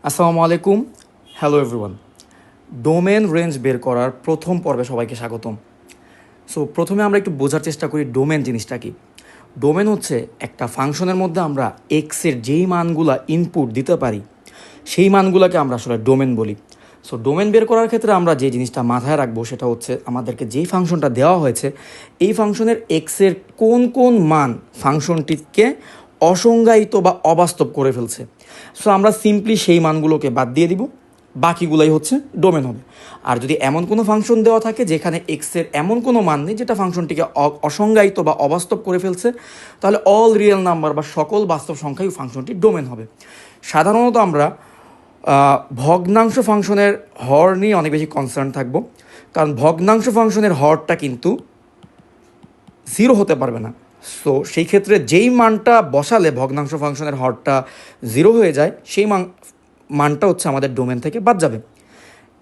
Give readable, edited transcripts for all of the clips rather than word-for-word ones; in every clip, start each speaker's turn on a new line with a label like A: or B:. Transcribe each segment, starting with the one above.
A: আসসালামু আলাইকুম। Hello everyone. Domain range বের করার প্রথম পর্বে সবাইকে স্বাগতম। সো প্রথমে আমরা একটু বোঝার চেষ্টা করি ডোমেন জিনিসটা কি। ডোমেন হচ্ছে একটা ফাংশনের মধ্যে আমরা এক্সের যেই মানগুলা ইনপুট দিতে পারি সেই মানগুলোকে আমরা আসলে ডোমেন বলি। সো ডোমেন বের করার ক্ষেত্রে আমরা যে জিনিসটা মাথায় রাখবো সেটা হচ্ছে আমাদেরকে যেই ফাংশনটা দেওয়া হয়েছে এই ফাংশনের এক্সের কোন কোন মান ফাংশনটিকে অসংজ্ঞায়িত বা অবাস্তব করে ফেলছে। সো আমরা সিম্পলি সেই মানগুলোকে বাদ দিয়ে দিব, বাকিগুলাই হচ্ছে ডোমেন হবে। আর যদি এমন কোনো ফাংশন দেওয়া থাকে যেখানে এক্সের এমন কোনো মান নেই যেটা ফাংশনটিকে অসংজ্ঞায়িত বা অবাস্তব করে ফেলছে, তাহলে অল রিয়েল নাম্বার বা সকল বাস্তব সংখ্যাই ফাংশনটি ডোমেন হবে। সাধারণত আমরা ভগ্নাংশ ফাংশনের হর নিয়ে অনেক বেশি কনসার্ন থাকবো, কারণ ভগ্নাংশ ফাংশনের হরটা কিন্তু জিরো হতে পারবে না। সো সেই ক্ষেত্রে যেই মানটা বসালে ভগ্নাংশ ফাংশনের হরটা জিরো হয়ে যায় সেই মানটা হচ্ছে আমাদের ডোমেন থেকে বাদ যাবে।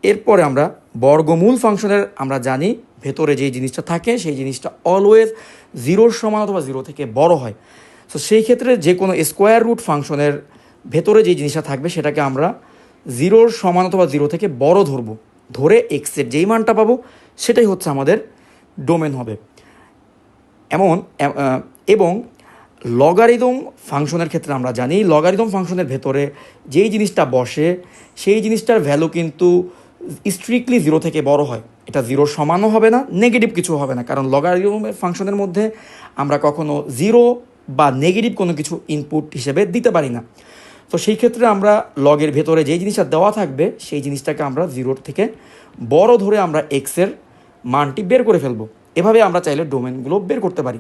A: এরপরে আমরা বর্গমূল ফাংশনের আমরা জানি ভেতরে যেই জিনিসটা থাকে সেই জিনিসটা অলওয়েজ জিরোর সমান অথবা জিরো থেকে বড় হয়। সো সেই ক্ষেত্রে যে কোনো স্কোয়ার রুট ফাংশনের ভেতরে যেই জিনিসটা থাকবে সেটাকে আমরা জিরোর সমান অথবা জিরো থেকে বড় ধরবো, ধরে এক্সের যেই মানটা পাবো সেটাই হচ্ছে আমাদের ডোমেন হবে। এবং লগারিদম ফাংশনের ক্ষেত্রে আমরা জানি লগারিদম ফাংশনের ভেতরে যেই জিনিসটা বসে সেই জিনিসটার ভ্যালু কিন্তু স্ট্রিক্টলি জিরো থেকে বড় হয়। এটা জিরোর সমানও হবে না, নেগেটিভ কিছু হবে না, কারণ লগারিদম ফাংশনের মধ্যে আমরা কখনো জিরো বা নেগেটিভ কোনো কিছু ইনপুট হিসেবে দিতে পারি না। তো সেই ক্ষেত্রে আমরা লগের ভেতরে যেই জিনিসটা দেওয়া থাকবে সেই জিনিসটাকে আমরা জিরোর থেকে বড় ধরে আমরা এক্সের মানটি বের করে ফেলবো। এভাবে আমরা চাইলে ডোমেনগুলো বের করতে পারি।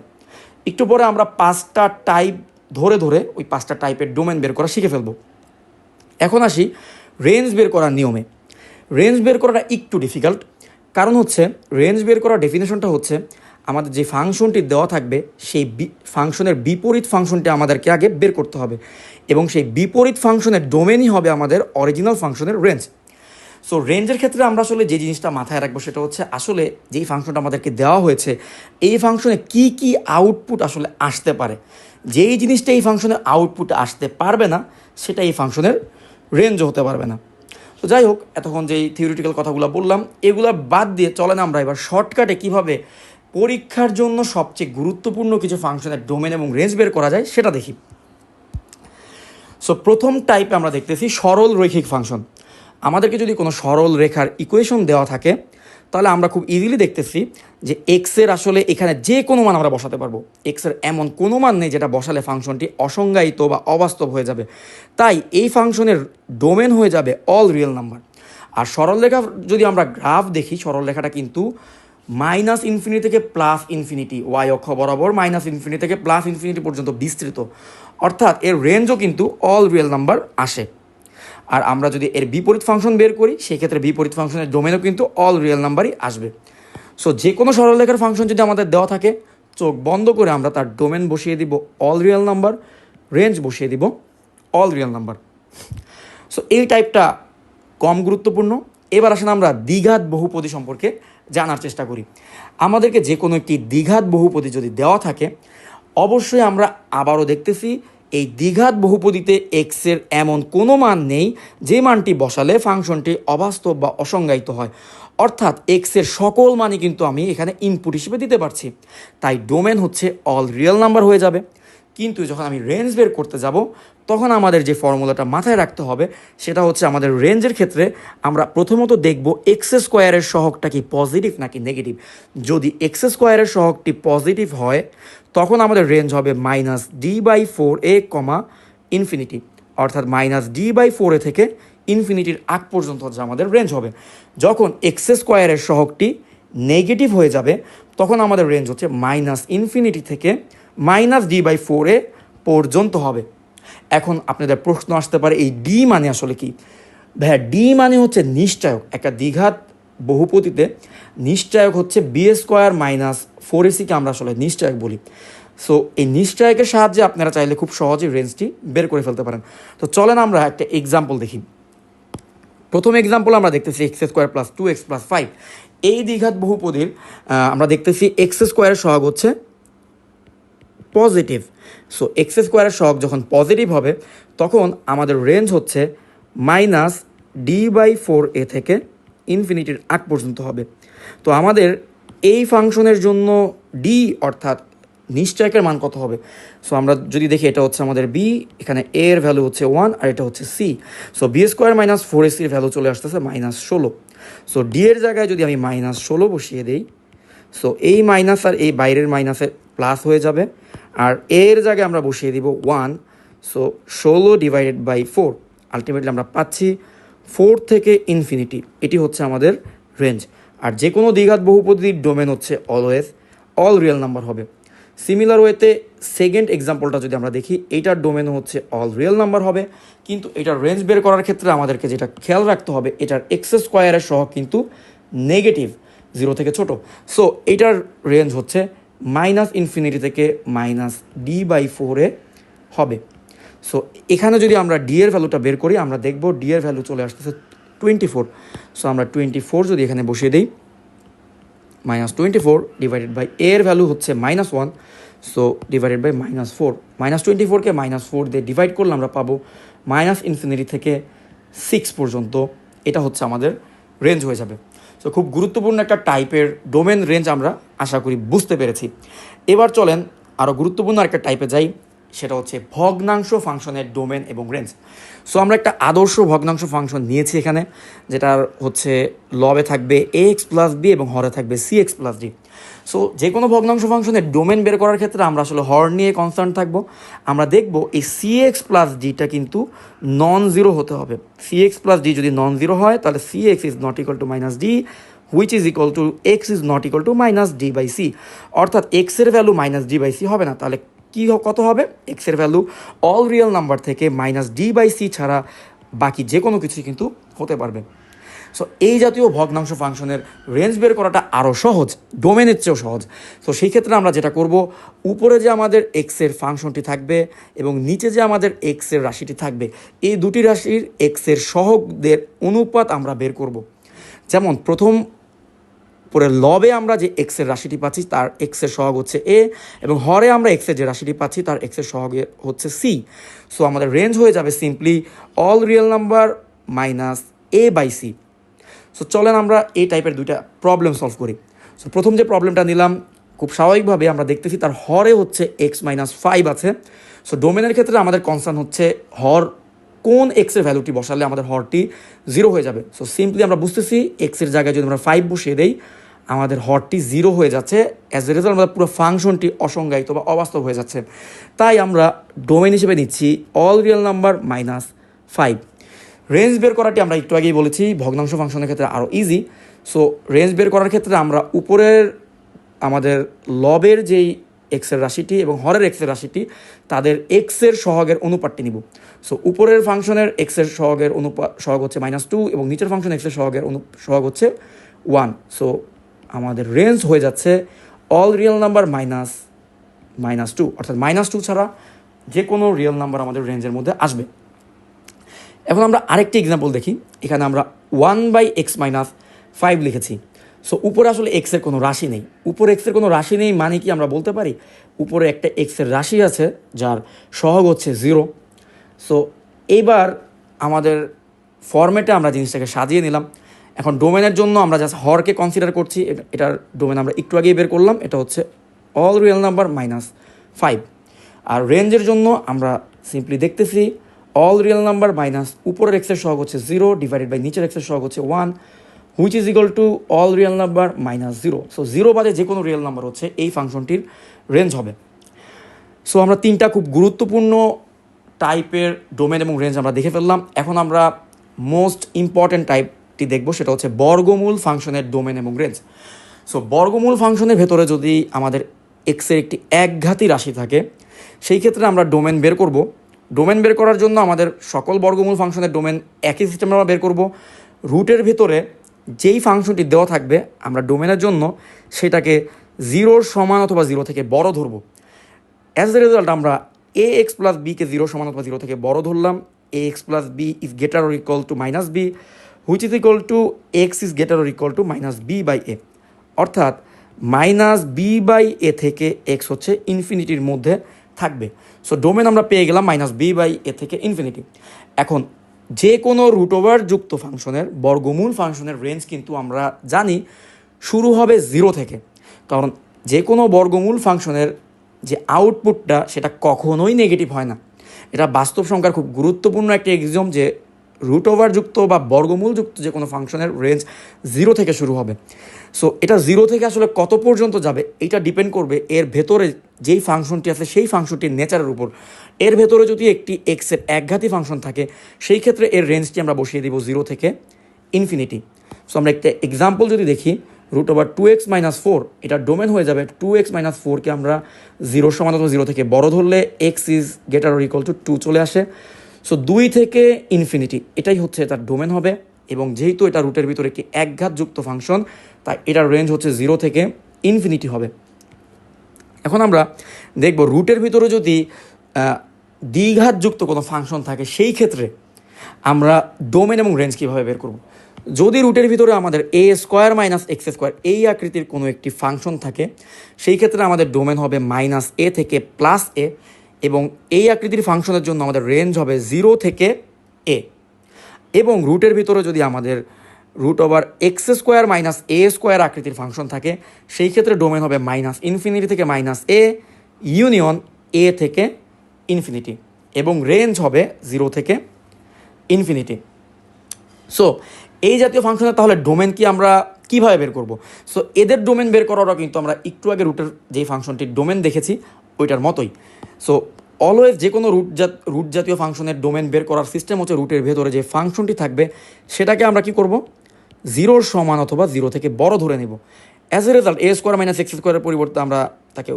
A: একটু পরে আমরা 5টা টাইপ ধরে ধরে ওই 5টা টাইপের ডোমেন বের করা শিখে ফেলবো। এখন আসি রেঞ্জ বের করার নিয়মে। রেঞ্জ বের করাটা একটু ডিফিকাল্ট, কারণ হচ্ছে রেঞ্জ বের করার ডেফিনেশনটা হচ্ছে আমাদের যে ফাংশনটি দেওয়া থাকবে সেই ফাংশনের বিপরীত ফাংশনটি আমাদেরকে আগে বের করতে হবে, এবং সেই বিপরীত ফাংশনের ডোমেনই হবে আমাদের অরিজিনাল ফাংশনের রেঞ্জ। সো রেঞ্জের ক্ষেত্রে আমরা আসলে যে জিনিসটা মাথায় রাখবো সেটা হচ্ছে আসলে যেই ফাংশনটা আমাদেরকে দেওয়া হয়েছে এই ফাংশনে কি কি আউটপুট আসলে আসতে পারে। যেই জিনিসটা এই ফাংশনের আউটপুটে আসতে পারবে না সেটা এই ফাংশনের রেঞ্জও হতে পারবে না। তো যাই হোক, এতক্ষণ যেই থিওরিটিক্যাল কথাগুলো বললাম এগুলো বাদ দিয়ে চলেন আমরা এবার শর্টকাটে কীভাবে পরীক্ষার জন্য সবচেয়ে গুরুত্বপূর্ণ কিছু ফাংশনের ডোমেন এবং রেঞ্জ বের করা যায় সেটা দেখি। সো প্রথম টাইপে আমরা দেখতেছি সরল রৈখিক ফাংশন। আমাদেরকে যদি কোনো সরল রেখার ইকুয়েশন দেওয়া থাকে তাহলে আমরা খুব ইজিলি দেখতেছি যে এক্সের আসলে এখানে যে কোনো মান আমরা বসাতে পারবো। এক্সের এমন কোনো মান নেই যেটা বসালে ফাংশনটি অসংজ্ঞায়িত বা অবাস্তব হয়ে যাবে। তাই এই ফাংশনের ডোমেন হয়ে যাবে অল রিয়েল নাম্বার। আর সরলরেখা যদি আমরা গ্রাফ দেখি, সরলরেখাটা কিন্তু মাইনাস ইনফিনিটি থেকে প্লাস ইনফিনিটি ওয়াই অক্ষ বরাবর মাইনাস ইনফিনিটি থেকে প্লাস ইনফিনিটি পর্যন্ত বিস্তৃত, অর্থাৎ এর রেঞ্জও কিন্তু অল রিয়েল নাম্বার আসে। আর আমরা যদি এর বিপরীত ফাংশন বের করি সেই ক্ষেত্রে বিপরীত ফাংশনের ডোমেনও কিন্তু অল রিয়েল নাম্বারই আসবে। সো যে কোনো সরলরেখার ফাংশন যদি আমাদের দেওয়া থাকে চোখ বন্ধ করে আমরা তার ডোমেন বসিয়ে দিব অল রিয়েল নাম্বার, রেঞ্জ বসিয়ে দিব অল রিয়েল নাম্বার। সো এই টাইপটা কম গুরুত্বপূর্ণ। এবার আসেন আমরা দ্বিঘাত বহুপদী সম্পর্কে জানার চেষ্টা করি। আমাদেরকে যে কোনো একটি দ্বিঘাত বহুপদী যদি দেওয়া থাকে অবশ্যই আমরা আবারও দেখতেছি এই দ্বিঘাত বহুপদীতে এক্সের এমন কোনো মান নেই যে মানটি বসালে ফাংশনটি অবাস্তব বা অসংজ্ঞায়িত হয়, অর্থাৎ এক্সের সকল মানই কিন্তু আমি এখানে ইনপুট হিসেবে দিতে পারছি। তাই ডোমেন হচ্ছে অল রিয়েল নাম্বার হয়ে যাবে। কিন্তু যখন আমি রেঞ্জ বের করতে যাব তখন আমাদের যে ফর্মুলাটা মাথায় রাখতে হবে সেটা হচ্ছে আমাদের রেঞ্জের ক্ষেত্রে আমরা প্রথমত দেখব এক্স স্কোয়ারের সহগটা কি পজিটিভ নাকি নেগেটিভ। যদি এক্স স্কোয়ারের সহগটি পজিটিভ হয় তখন আমাদের রেঞ্জ হবে -d/4a, ইনফিনিটি, অর্থাৎ -d/4a থেকে ইনফিনিটির আগ পর্যন্ত হচ্ছে আমাদের রেঞ্জ হবে। যখন এক্স স্কোয়ারের সহগটি নেগেটিভ হয়ে যাবে তখন আমাদের রেঞ্জ হচ্ছে -ইনফিনিটি থেকে -d/4a পর্যন্ত হবে। এখন আপনাদের প্রশ্ন আসতে পারে এই ডি মানে আসলে কি? ভাইয়া ডি মানে হচ্ছে নিশ্চয়ক। একটা দ্বিঘাত বহুপদীতে নিশ্চয়ক হচ্ছে b² - 4ac-কে আমরা আসলে নিশ্চয়ক বলি। সো এই নিশ্চয়কের সাহায্যে আপনারা চাইলে খুব সহজেই রেঞ্জটি বের করে ফেলতে পারেন। তো চলেন আমরা একটা এক্সাম্পল দেখি। প্রথম এক্সাম্পল আমরা দেখতেছি x² + 2x + 5। এই দ্বিঘাত বহুপদীর আমরা দেখতেছি x² সহগ হচ্ছে পজিটিভ। সো x² সহগ যখন পজিটিভ হবে তখন আমাদের রেঞ্জ হচ্ছে মাইনাস d/4a থেকে ইনফিনিটির আগ পর্যন্ত হবে। তো আমাদের এই ফাংশনের জন্য ডি অর্থাৎ নিশ্চয়কের মান কত হবে? সো আমরা যদি দেখি এটা হচ্ছে আমাদের বি, এখানে এ এর ভ্যালু হচ্ছে 1 আর এটা হচ্ছে C. So B square minus 4ac এর ভ্যালু চলে আসতেছে -16। সো ডি এর জায়গায় যদি আমি -16 বসিয়ে দিই, সো এই মাইনাস আর এই বাইরের মাইনাসে প্লাস হয়ে যাবে, আর এর জায়গায় আমরা বসিয়ে দিব 1। সো 16/4 আলটিমেটলি আমরা পাচ্ছি 4 থেকে ইনফিনিটি। এটি হচ্ছে আমাদের রেঞ্জ। আর যে কোনো দ্বিঘাত বহুপদীর ডোমেন হচ্ছে অলওয়েজ অল রিয়েল নাম্বার হবে। সিমিলার ওয়েতে সেকেন্ড এক্সাম্পলটা যদি আমরা দেখি, এইটার ডোমেন হচ্ছে অল রিয়েল নাম্বার হবে, কিন্তু এটার রেঞ্জ বের করার ক্ষেত্রে আমাদেরকে যেটা খেয়াল রাখতে হবে, এটার এক্স স্কোয়ারের সহগ কিন্তু নেগেটিভ, 0 থেকে ছোট। সো এটার রেঞ্জ হচ্ছে -ইনফিনিটি থেকে -d/4 হবে। সো এখানে যদি আমরা ডি এর ভ্যালুটা বের করি, আমরা দেখব ডি এর ভ্যালু চলে আসতেছে 24। সো আমরা 24 যদি এখানে বসিয়ে দিই, -24 ডিভাইডেড বাই এর ভ্যালু হচ্ছে -1, সো ডিভাইডেড বাই -4। -24কে -4 দিয়ে ডিভাইড করলে আমরা পাবো -ইনফিনিটি থেকে 6 পর্যন্ত। এটা হচ্ছে আমাদের রেঞ্জ হয়ে যাবে। সো খুব গুরুত্বপূর্ণ একটা টাইপের ডোমেন রেঞ্জ আমরা আশা করি বুঝতে পেরেছি। এবার চলেন আরও গুরুত্বপূর্ণ একটা টাইপে যাই, সেটা হচ্ছে ভগ্নাংশ ফাংশনের ডোমেন এবং রেঞ্জ। সো আমরা একটা আদর্শ ভগ্নাংশ ফাংশন নিয়েছি এখানে, যেটার হচ্ছে লবে থাকবে ax প্লাস বি এবং হরে থাকবে cx প্লাস ডি। সো যে কোনো ভগ্নাংশ ফাংশনের ডোমেন বের করার ক্ষেত্রে আমরা আসলে হর নিয়ে কনসার্ন থাকবো। আমরা দেখব এই cx প্লাস ডিটা কিন্তু নন জিরো হতে হবে। cx প্লাস ডি যদি নন জিরো হয়, তাহলে cx is not equal to -d, which is equal two x is not equal to -d/c। অর্থাৎ x এর ভ্যালু -d/c হবে না, তাহলে কি কত হবে? এক্স এর ভ্যালু অল রিয়েল নাম্বার থেকে -d/c ছাড়া বাকি যে কোনো কিছুই কিন্তু হতে পারবে। সো এই জাতীয় ভগ্নাংশ ফাংশনের রেঞ্জ বের করাটা আরও সহজ, ডোমেনের চেয়েও সহজ। সো সেই ক্ষেত্রে আমরা যেটা করব, উপরে যে আমাদের এক্সের ফাংশনটি থাকবে এবং নিচে যে আমাদের এক্সের রাশিটি থাকবে, এই দুটি রাশির এক্সের সহগদের অনুপাত আমরা বের করব। যেমন প্রথম পরে লবে আমরা যে এক্সের রাশিটি পাচ্ছি তার এক্সের সহগ হচ্ছে এ, এবং হরে আমরা এক্সের যে রাশিটি পাচ্ছি তার এক্সের সহগ হচ্ছে সি। সো আমাদের রেঞ্জ হয়ে যাবে simply all real number -a/c। So চলেন আমরা এই টাইপের দুইটা প্রবলেম সলভ করি। সো প্রথম যে প্রবলেমটা নিলাম, খুব স্বাভাবিকভাবে আমরা দেখতেছি তার হরে হচ্ছে x-5 আছে। সো ডোমেনের ক্ষেত্রে আমাদের কনসার্ন হচ্ছে হর কোন এক্সের ভ্যালুটি বসালে আমাদের হরটি 0 হয়ে যাবে। সো সিম্পলি আমরা বুঝতেছি এক্সের জায়গায় যদি আমরা 5 বসিয়ে দেই, আমাদের হরটি 0 হয়ে যাচ্ছে। অ্যাজ এ রেজাল্ট আমাদের পুরো ফাংশনটি অসংজ্ঞায়িত বা অবাস্তব হয়ে যাচ্ছে। তাই আমরা ডোমেন হিসেবে নিচ্ছি অল রিয়েল নাম্বার -5। রেঞ্জ বের করাটি আমরা একটু আগেই বলেছি ভগ্নাংশ ফাংশনের ক্ষেত্রে আরও ইজি। সো রেঞ্জ বের করার ক্ষেত্রে আমরা উপরের আমাদের লবের যেই এক্সের রাশিটি এবং হরের এক্সের রাশিটি, তাদের এক্সের সহগের অনুপাতটি নিব। সো উপরের ফাংশনের এক্সের সহগের সহগ হচ্ছে -2 এবং নিচের ফাংশন এক্সের সহগের সহগ হচ্ছে 1। সো আমাদের রেঞ্জ হয়ে যাচ্ছে অল রিয়েল নাম্বার -2, অর্থাৎ -2 ছাড়া যে কোনো রিয়েল নাম্বার আমাদের রেঞ্জের মধ্যে আসবে। এখন আমরা আরেকটি এক্সাম্পল দেখি। এখানে আমরা 1/x-5 লিখেছি। সো উপরে আসলে এক্সের কোনো রাশি নেই। উপরে এক্সের কোনো রাশি নেই মানে কি আমরা বলতে পারি উপরে একটা এক্সের রাশি আছে যার সহগ হচ্ছে 0। সো এইবার আমাদের ফরম্যাটে আমরা জিনিসটাকে সাজিয়ে নিলাম। এখন ডোমেনের জন্য আমরা জাস্ট হরকে কনসিডার করছি। এটার ডোমেন আমরা একটু আগেই বের করলাম, এটা হচ্ছে অল রিয়েল নাম্বার -5। আর রেঞ্জের জন্য আমরা সিম্পলি দেখতেছি অল রিয়েল নাম্বার মাইনাস উপরের এক্সের সহগ হচ্ছে 0 ডিভাইডেড বাই নিচের এক্সের সহগ হচ্ছে 1, which is equal to all real number -0। So 0 বাদে যে কোনো রিয়েল নাম্বার হচ্ছে এই ফাংশনটির রেঞ্জ হবে। সো আমরা তিনটা খুব গুরুত্বপূর্ণ টাইপের ডোমেন এবং রেঞ্জ আমরা দেখে ফেললাম। এখন আমরা মোস্ট ইম্পর্ট্যান্ট টাইপটি দেখব, সেটা হচ্ছে বর্গমূল ফাংশনের ডোমেন এবং রেঞ্জ। সো বর্গমূল ফাংশনের ভেতরে যদি আমাদের এক্সের একটি একঘাতী রাশি থাকে, সেই ক্ষেত্রে আমরা ডোমেন বের করব। ডোমেন বের করার জন্য আমাদের সকল বর্গমূল ফাংশনের ডোমেন একই সিস্টেমে আমরা বের করব। রুটের ভেতরে যেই ফাংশনটি দেওয়া থাকবে আমরা ডোমেনের জন্য সেটাকে 0 সমান অথবা 0 থেকে বড় ধরব। অ্যাজ এ রেজাল্ট আমরা এ এক্স প্লাস বিকে 0 সমান অথবা 0 থেকে বড় ধরলাম। A x plus b is greater or equal to -b, which is equal to x is greater or equal to -b/a। অর্থাৎ -b/a থেকে এক্স হচ্ছে ইনফিনিটির মধ্যে থাকবে। সো ডোমেন আমরা পেয়ে গেলাম -b/a থেকে ইনফিনিটি। এখন যে কোনো রুট ওভার যুক্ত ফাংশনের বর্গমূল ফাংশনের রেঞ্জ কিন্তু আমরা জানি শুরু হবে 0 থেকে, কারণ যে কোনো বর্গমূল ফাংশনের যে আউটপুটটা সেটা কখনোই নেগেটিভ হয় না। এটা বাস্তব সংখ্যার খুব গুরুত্বপূর্ণ একটা এক্সাম যে রুট ওভার যুক্ত বা বর্গমূল যুক্ত যে কোনো ফাংশনের রেঞ্জ 0 থেকে শুরু হবে। সো এটা 0 থেকে আসলে কত পর্যন্ত যাবে এটা ডিপেন্ড করবে এর ভেতরে যেই ফাংশনটি আছে সেই ফাংশনটির নেচারের উপর। এর ভেতরে যদি একটি এক্সের একঘাতী ফাংশন থাকে সেই ক্ষেত্রে এর রেঞ্জটি আমরা বসিয়ে দিব 0 থেকে ইনফিনিটি। সো আমরা একটা এক্সাম্পল যদি দেখি, রুট ওভার 2x - 4 এটা ডোমেন হয়ে যাবে 2x - 4কে আমরা 0 সমান অথবা 0 থেকে বড় ধরলে x is greater or equal two 2 চলে আসে। সো 2 থেকে ইনফিনিটি এটাই হচ্ছে তার ডোমেন হবে, এবং যেহেতু এটা রুটের ভিতরে একটি একঘাতযুক্ত ফাংশন তাই এটার রেঞ্জ হচ্ছে 0 থেকে ইনফিনিটি হবে। এখন আমরা দেখব রুটের ভিতরে যদি দ্বিঘাতযুক্ত কোনো ফাংশন থাকে সেই ক্ষেত্রে আমরা ডোমেন এবং রেঞ্জ কীভাবে বের করব। যদি রুটের ভিতরে আমাদের a² - x² এই আকৃতির কোনো একটি ফাংশন থাকে সেই ক্ষেত্রে আমাদের ডোমেন হবে -a থেকে +a, এবং এই আকৃতির ফাংশনের জন্য আমাদের রেঞ্জ হবে 0 থেকে a। এবং রুটের ভিতরে যদি আমাদের রুট ওভার x² - a² আকৃতির ফাংশন থাকে সেই ক্ষেত্রে ডোমেন হবে -ইনফিনিটি থেকে -a ইউনিয়ন a থেকে ইনফিনিটি, এবং রেঞ্জ হবে 0 থেকে ইনফিনিটি। সো এই জাতীয় ফাংশনের তাহলে ডোমেন কি আমরা কীভাবে বের করব? সো এদের ডোমেন বের করারও কিন্তু আমরা একটু আগে রুটের যেই ফাংশনটির ডোমেন দেখেছি ওইটার মতোই। সো অলওয়েজ যে কোনো রুট জাতীয় ফাংশনের ডোমেন বের করার সিস্টেম হচ্ছে রুটের ভেতরে যে ফাংশনটি থাকবে সেটাকে আমরা কি করব, 0 সমান অথবা 0 থেকে বড় ধরে নেব। As a result a² - x² এর পরিবর্তে আমরা তাকে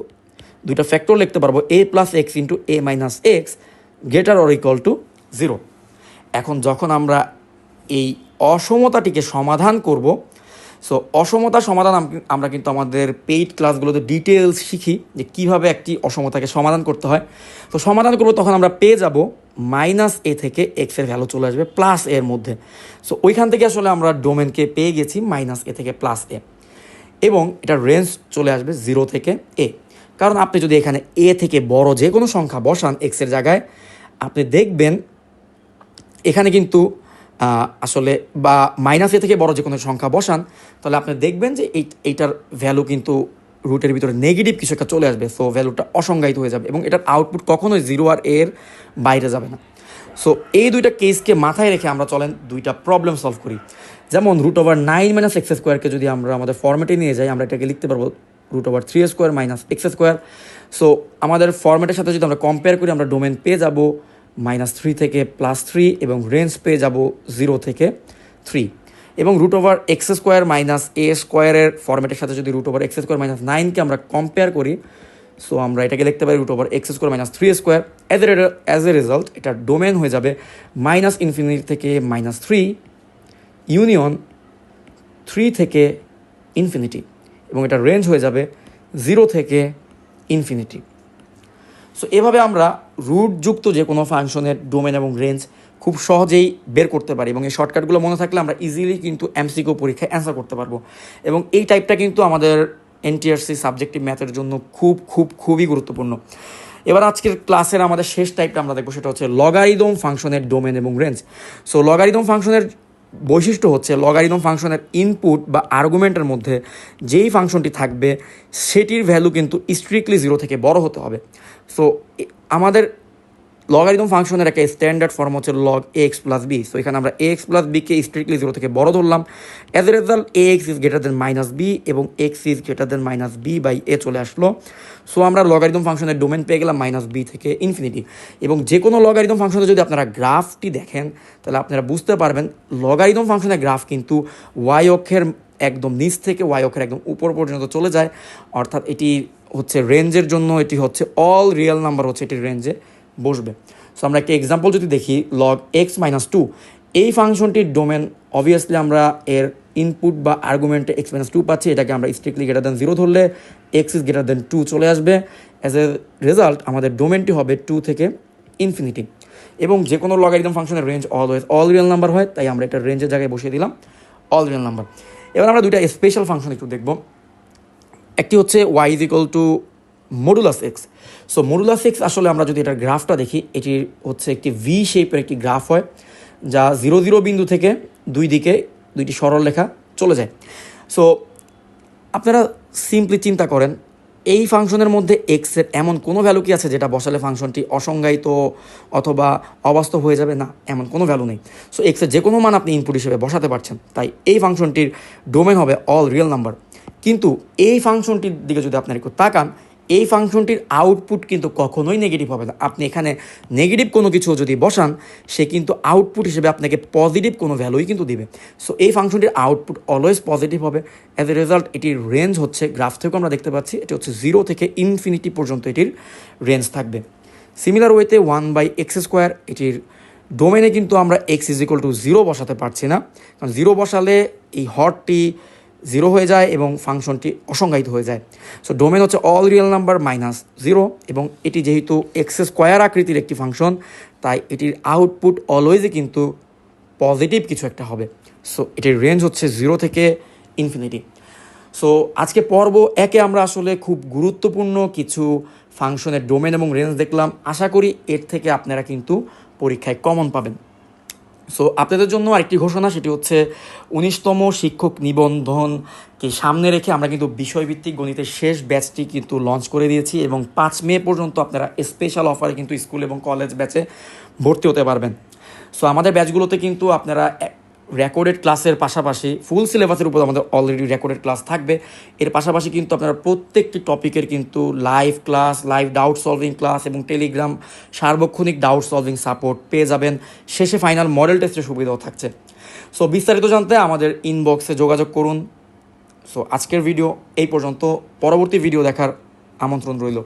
A: দুইটা ফ্যাক্টর লিখতে পারবো a + x * a - x greater or equal two 0। এখন যখন আমরা এই অসমতাটিকে সমাধান করব, সো অসমতা সমাধান আমরা কিন্তু আমাদের পেইড ক্লাসগুলোতে ডিটেলস শিখি যে কীভাবে একটি অসমতাকে সমাধান করতে হয়। তো সমাধান করব তখন আমরা পেয়ে যাব -a থেকে x এর ভ্যালু চলে আসবে +a এর মধ্যে। সো ওইখান থেকে আসলে আমরা ডোমেনকে পেয়ে গেছি -a থেকে +a, এবং এটার রেঞ্জ চলে আসবে 0 থেকে a। কারণ আপনি যদি এখানে a থেকে বড় যে কোনো সংখ্যা বসান x এর জায়গায় আপনি দেখবেন এখানে কিন্তু আসলে বা -a থেকে বড় যে কোনো সংখ্যা বসান তাহলে আপনি দেখবেন যে এইটার ভ্যালু কিন্তু রুটের ভিতরে নেগেটিভ কিছু একটা চলে আসবে। সো ভ্যালুটা অসংজ্ঞায়িত হয়ে যাবে এবং এটার আউটপুট কখনোই 0 আর a এর বাইরে যাবে না। সো এই দুইটা কেসকে মাথায় রেখে আমরা চলেন দুইটা প্রবলেম সলভ করি। যেমন রুট ওভার 9 - x² যদি আমরা আমাদের ফর্মেটে নিয়ে যাই আমরা এটাকে লিখতে পারবো রুট ওভার 3² - x²। সো আমাদের ফর্মেটের সাথে যদি আমরা কম্পেয়ার করি আমরা ডোমেন পেয়ে যাব -3 থেকে +3, এবং রেঞ্জ পেয়ে যাব 0 থেকে 3। এবং রুট ওভার x² - a² এর ফর্মেটের সাথে যদি রুট ওভার x² - 9কে আমরা কম্পেয়ার করি, সো আমরা এটাকে লিখতে পারি root over x² - 3² as a result এটার ডোমেন হয়ে যাবে -ইনফিনিটি থেকে -3 ইউনিয়ন 3 থেকে ইনফিনিটি, এবং এটার রেঞ্জ হয়ে যাবে 0 থেকে ইনফিনিটি। সো এভাবে আমরা রুটযুক্ত যে কোনো ফাংশনের ডোমেন এবং রেঞ্জ খুব সহজেই বের করতে পারি, এবং এই শর্টকাটগুলো মনে থাকলে আমরা ইজিলি কিন্তু এমসিকিউ পরীক্ষায় অ্যান্সার করতে পারবো। এবং এই টাইপটা কিন্তু আমাদের এনটিআরসি সাবজেক্টিভ ম্যাথের জন্য খুবই গুরুত্বপূর্ণ। এবার আজকের ক্লাসের আমাদের শেষ টাইপটা আমরা দেখবো, সেটা হচ্ছে লগারিদম ফাংশনের ডোমেন এবং রেঞ্জ। সো লগারিদম ফাংশনের বৈশিষ্ট্য হচ্ছে লগারিদম ফাংশনের ইনপুট বা আর্গুমেন্টের মধ্যে যেই ফাংশনটি থাকবে সেটির ভ্যালু কিন্তু স্ট্রিক্টলি 0 থেকে বড় হতে হবে। সো আমাদের লগারিদম ফাংশনের একটা স্ট্যান্ডার্ড ফর্ম হচ্ছে log ax + b। সো এখানে আমরা ax + b কে স্ট্রিক্টলি 0 থেকে বড় ধরলাম। As a result ax is greater than -b এবং x is greater than -b/a চলে আসলো। সো আমরা লগারিদম ফাংশনের ডোমেন পেয়ে গেলাম -b থেকে ইনফিনিটি। এবং যে কোনো লগারিদম ফাংশনে যদি আপনারা গ্রাফটি দেখেন তাহলে আপনারা বুঝতে পারবেন লগারিদম ফাংশনের গ্রাফ কিন্তু y অক্ষের একদম নিচ থেকে y অক্ষের একদম উপর পর্যন্ত চলে যায়, অর্থাৎ এটি হচ্ছে রেঞ্জের জন্য এটি হচ্ছে অল রিয়েল নাম্বার হচ্ছে এটির রেঞ্জে বসবে। সো আমরা একটা এক্সাম্পল যদি দেখি log x - 2 এই ফাংশনটির ডোমেন অবভিয়াসলি আমরা এর ইনপুট বা আর্গুমেন্টে x - 2 পাচ্ছি, এটাকে আমরা স্ট্রিক্টলি গ্রেটার দেন 0 ধরলে x ইজ গ্রেটার দেন 2 চলে আসবে। অ্যাজ এ রেজাল্ট আমাদের ডোমেনটি হবে 2 থেকে ইনফিনিটি। এবং যে কোনো লগারিদম ফাংশনের range always all real number হয়, তাই আমরা এটার রেঞ্জের জায়গায় বসিয়ে দিলাম অল রিয়েল নাম্বার। এবার আমরা দুইটা স্পেশাল ফাংশন একটু দেখব। একটি হচ্ছে y is equal two modulus x. So modulus x আসলে আমরা যদি এটার গ্রাফটা দেখি এটির হচ্ছে একটি ভি শেপের একটি গ্রাফ হয়, যা 0 0 বিন্দু থেকে দুই দিকে দুইটি সরল রেখা চলে যায়। সো আপনারা সিম্পলি চিন্তা করেন, এই ফাংশনের মধ্যে এক্সের এমন কোনো ভ্যালু কি আছে যেটা বসালে ফাংশনটি অসংজ্ঞায়িত অথবা অবাস্তব হয়ে যাবে? না, এমন কোনো ভ্যালু নেই। সো এক্সের যে কোনো মান আপনি ইনপুট হিসেবে বসাতে পারছেন, তাই এই ফাংশনটির ডোমেন হবে অল রিয়েল নাম্বার। কিন্তু এই ফাংশনটির দিকে যদি আপনারা একটু তাকান, এই ফাংশনটির আউটপুট কিন্তু কখনোই নেগেটিভ হবে না। আপনি এখানে নেগেটিভ কোনো কিছু যদি বসান, সে কিন্তু আউটপুট হিসেবে আপনাকে পজিটিভ কোনো ভ্যালুই কিন্তু দিবে। সো এই ফাংশনটির আউটপুট অলওয়েজ পজিটিভ হবে। অ্যাজ এ রেজাল্ট এটির রেঞ্জ হচ্ছে, গ্রাফ থেকেও আমরা দেখতে পাচ্ছি, এটি হচ্ছে 0 থেকে ইনফিনিটি পর্যন্ত এটির রেঞ্জ থাকবে। সিমিলার ওয়েতে 1/x², এটির ডোমেনে কিন্তু আমরা x=0 বসাতে পারছি না, কারণ 0 বসালে এই হরটি 0 হয়ে যায় এবং ফাংশনটি অসংজ্ঞায়িত হয়ে যায়। সো ডোমেন হচ্ছে অল রিয়েল নাম্বার -0, এবং এটি যেহেতু x² আকৃতির একটি ফাংশন, তাই এটির আউটপুট অলওয়েজই কিন্তু পজিটিভ কিছু একটা হবে। সো এটির রেঞ্জ হচ্ছে 0 থেকে ইনফিনিটি। সো আজকে পর্ব একে আমরা আসলে খুব গুরুত্বপূর্ণ কিছু ফাংশনের ডোমেন এবং রেঞ্জ দেখলাম। আশা করি এর থেকে আপনারা কিন্তু পরীক্ষায় কমন পাবেন। সো আপনাদের জন্য আরেকটি ঘোষণা, সেটি হচ্ছে 19তম শিক্ষক নিবন্ধনকে সামনে রেখে আমরা কিন্তু বিষয়ভিত্তিক গণিতের শেষ ব্যাচটি কিন্তু লঞ্চ করে দিয়েছি, এবং 5 মে পর্যন্ত আপনারা স্পেশাল অফারে কিন্তু স্কুল এবং কলেজ ব্যাচে ভর্তি হতে পারবেন। সো আমাদের ব্যাচগুলোতে কিন্তু আপনারা রেকর্ডেড ক্লাসের পাশাপাশি ফুল সিলেবাসের উপর আমাদের অলরেডি রেকর্ডেড ক্লাস থাকবে। এর পাশাপাশি কিন্তু আপনারা প্রত্যেকটি টপিকের কিন্তু live class, live doubt solving class এবং টেলিগ্রাম সার্বক্ষণিক ডাউট সলভিং সাপোর্ট পেয়ে যাবেন। শেষে ফাইনাল মডেল টেস্টের সুবিধাও থাকছে। সো বিস্তারিত জানতে আমাদের ইনবক্সে যোগাযোগ করুন। সো আজকের ভিডিও এই পর্যন্ত, পরবর্তী ভিডিও দেখার আমন্ত্রণ রইল।